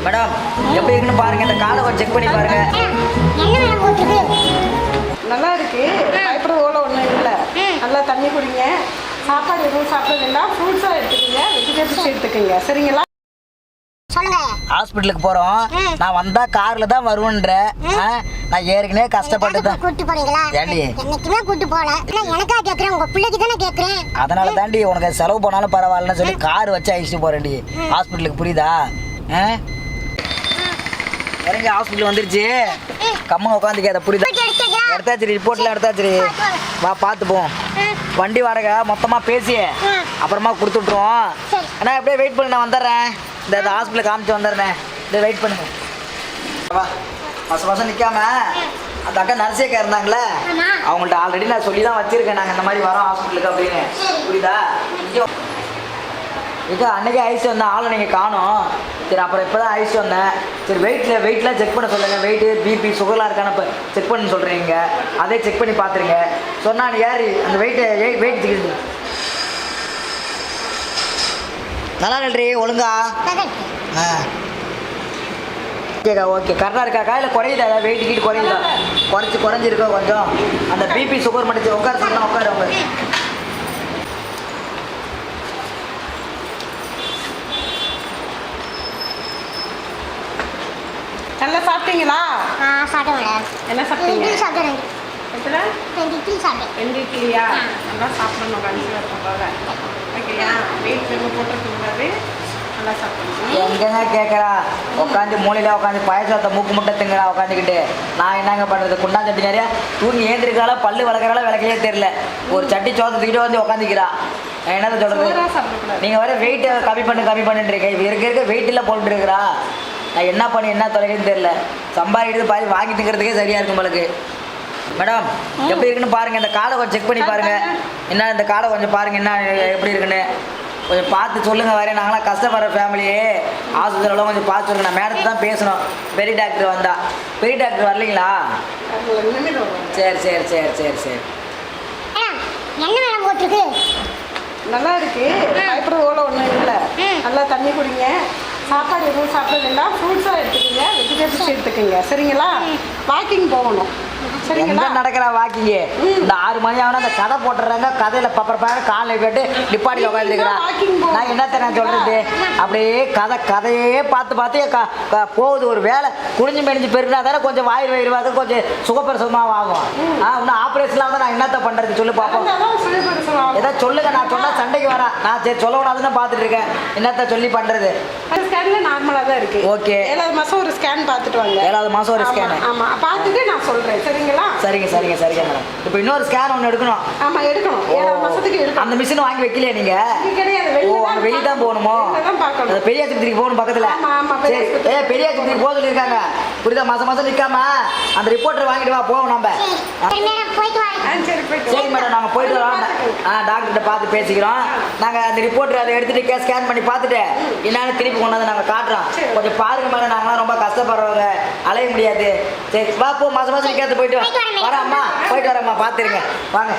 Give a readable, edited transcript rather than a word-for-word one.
Madam எப்படி இருக்குன்னு பாருங்க, இந்த காலை கொஞ்சம் செக் பண்ணி பாருங்க. நல்லா இருக்கு, பயப்பட போல ஒன்றும் இல்லை. நல்லா தண்ணி குடிங்க, சாப்பாடு எதுவும் சாப்பிட வேண்டாம், ஃப்ரூட்ஸாக எடுத்துக்கோங்க, வெஜிடபிள்ஸ் எடுத்துக்கோங்க, சரிங்களா? ஹாஸ்பிட்டலுக்கு போறோம், நான் வந்தா கார்ல தான் வருவேன்ற. நான் ஏற்கனவே கஷ்டப்பட்டு தான் கூட்டி போறீங்களா? என்னைக்குமே கூட்டி போல. எனக்கா கேக்குறேன், உங்க பிள்ளைக்கு தானே கேக்குறேன். அதனால தாண்டி உனக்கு செலவு போனாலும் பரவாயில்லன்னு சொல்லி கார் வச்சு அழைச்சிட்டு போறேன்டி ஹாஸ்பிட்டலுக்கு, புரியுதா? இறங்கி ஹாஸ்பிட்டல் வந்துருச்சு, கம்மா உட்காந்துக்காத, புரியுதா? எடுத்தாச்சு, ரிப்போர்ட்லாம் எடுத்தாச்சு, வா பார்த்துப்போம். வண்டி வாடகை மொத்தமாக பேசி அப்புறமா கொடுத்து விட்ருவோம். ஆனால் அப்படியே வெயிட் பண்ணி நான் வந்துடுறேன். இந்த ஹாஸ்பிட்டலுக்கு காமிச்சு வந்துடுறேன், இந்த வெயிட் பண்ணுங்க. வா, மாதம் நிற்காம அந்த அக்கா நர்ஸேக்கா இருந்தாங்களே, அவங்கள்ட்ட ஆல்ரெடி நான் சொல்லி தான் வச்சுருக்கேன், நாங்கள் இந்த மாதிரி வரோம் ஹாஸ்பிட்டலுக்கு அப்படின்னு, புரியுதா? இது அன்றைக்கே ஐஸ் வந்தேன், ஆளை நீங்கள் காணும். சரி, அப்புறம் இப்போ தான் ஐஸ் வந்தேன். சரி, வெயிட்லாம் செக் பண்ண சொல்லுங்கள், வெயிட்டு பிபி சுகர்லாம் இருக்கான்னு இப்போ செக் பண்ண சொல்கிறீங்க, அதே செக் பண்ணி பார்த்துருங்க. சொன்னான் யார் அந்த வெயிட் செக் நல்லா நன்றி, ஒழுங்கா? ஓகேக்கா, ஓகே, கரெக்டாக இருக்காக்கா? இல்லை குறையுதா, ஏதாவது வெயிட் கீட்டு குறையுதா? குறைஞ்சிருக்கோ கொஞ்சம். அந்த பிபி சுகர் மட்டும் உட்கார சொன்னால் உட்காரு. அவங்க நல்லா சாப்பிட்டீங்களா? சாப்பிட்டேன். என்ன சாப்பிட்டீங்க? சாப்பிட்டேன். எத்தனை? 2 இட்லி சாப்பிட்டேன். 2 இட்லியா? நல்லா சாப்பிடணும், கடைசியில் இருக்கக்கூடாது, ஓகேயா? வெயிட் ரொம்ப போட்டுருக்கூடாது, நல்லா சாப்பிடணும். எங்கங்க கேட்குறா, உட்காந்து மூலையில் உட்காந்து பாயசத்தை மூக்கு முட்டை திங்குறா உட்காந்துக்கிட்டு. நான் என்னங்க பண்ணுறது? குண்டா சட்டி நிறையா தூங்கி ஏந்திருக்காளா, பல்லு விளக்குறாளா, விளக்கையே தெரில, ஒரு சட்டி சோதத்துக்கிட்டே வந்து உட்காந்துக்கிறா. என்னது சொல்கிறது? நீங்கள் வர வெயிட்டை கம்மி பண்ணுன்றீங்க, இருக்க வெயிட்டில் போட்டுருக்குறா. நான் என்ன பண்ணி என்ன தொலைக்குன்னு தெரில, சம்பாதிக்கிறது பாதி வாங்கி திங்கிறதுக்கே சரியாக இருக்கும் உங்களுக்கு. மேடம் எப்படி இருக்குன்னு பாருங்கள், இந்த காலை கொஞ்சம் செக் பண்ணி பாருங்கள். என்ன இந்த காலை கொஞ்சம் பாருங்கள், என்ன எப்படி இருக்குன்னு கொஞ்சம் பார்த்து சொல்லுங்கள். வரேன், நாங்களாம் கஷ்டப்படுற ஃபேமிலியே, ஆஸ்பத்திரிலாம் கொஞ்சம் பார்த்து சொல்லுங்கள். நான் மேடத்து தான் பேசணும், பெரிய டாக்டர் வந்தா. பெரிய டாக்டர் வரலைங்களா? சரி சரி சரி சரி சரி. என்ன வேலை போட்டிருக்கு? நல்லா இருக்கு, பயப்பட போல ஒன்றும் இல்லை. நல்லா தண்ணி குடிங்க, சாப்பாடு எதுவும் சாப்பிட வேண்டாம், ஃப்ரூட்ஸாக எடுத்துக்கோங்க, வெஜிடபிள்ஸ் எடுத்துக்கோங்க, சரிங்களா? வாக்கிங் போகணும், சரிங்களா? நடக்கிற வாக்கிங்க இந்த 6 மணி ஆகுனா அந்த கதை போட்டுறாங்க, கதையில் பப்பரப்பாக காலையில் கேட்டு டிப்பாட்டியில் உட்காந்துருக்கிறேன். நான் என்னத்த நான் சொல்கிறது, அப்படியே கதையே பார்த்து போகுது. ஒரு வேலை குடிஞ்சு மெடிஞ்சு பெருனா தானே கொஞ்சம் வயிறுவாக கொஞ்சம் சுகப்பிரசவமாக ஆகும். இன்னும் ஆப்ரேஷன்லாம் தான் நான் என்னத்த பண்ணுறது சொல்லு பார்ப்போம். ஏதாவது சொல்லுங்க, நான் சொன்னால் சண்டைக்கு வரேன். நான் சரி சொல்ல கூடாதுன்னு பார்த்துட்டு இருக்கேன், என்னத்த சொல்லி பண்ணுறது? ஸ்கேன்ல நார்மலாக தான் இருக்கு. ஓகே, 7வது மாதம் ஒரு ஸ்கேன் பார்த்துட்டு வாங்க. 7வது மாதம் ஒரு ஸ்கேன்? ஆமாம், பார்த்துட்டு நான் சொல்கிறேன், சரிங்களா? சரிங்க மேடம். இப்போ இன்னொரு ஸ்கேன் ஒன்று எடுக்கணும். ஆமாம், எடுக்கணும். 7வது மாதத்துக்கு எடுக்கணும். அந்த மிஷின் வாங்கி வைக்கலையா நீங்கள்? கிடையாது, வெளியே தான் போகணுமோ? பெரிய ஆஸ்பத்திரிக்கு போகணும் பக்கத்தில். சரி, பெரிய ஆஸ்பத்திரிக்கு போக சொல்லியிருக்காங்க, புரியுதா? மாதம் நிற்காம அந்த ரிப்போர்ட்டர் வாங்கிட்டு வா, போவோம் நம்ம. சரி மேடம், நாங்கள் போயிட்டு வரோம். டாக்டர்கிட்ட பார்த்து பேசிக்கிறோம். நாங்கள் அந்த ரிப்போர்ட்டர் அதை எடுத்துகிட்டு ஸ்கேன் பண்ணி பார்த்துட்டு என்னன்னு திருப்பி கொண்டாந்து நாங்கள் காட்டுறோம். கொஞ்சம் பாருங்க மேடம், நாங்களாம் ரொம்ப கஷ்டப்படுறவங்க, அலைய முடியாது. சரி வா, போ, மாதம் நிற்காது போயிட்டு வரேன். அம்மா போயிட்டு வரேம்மா, பார்த்துருங்க, வாங்க.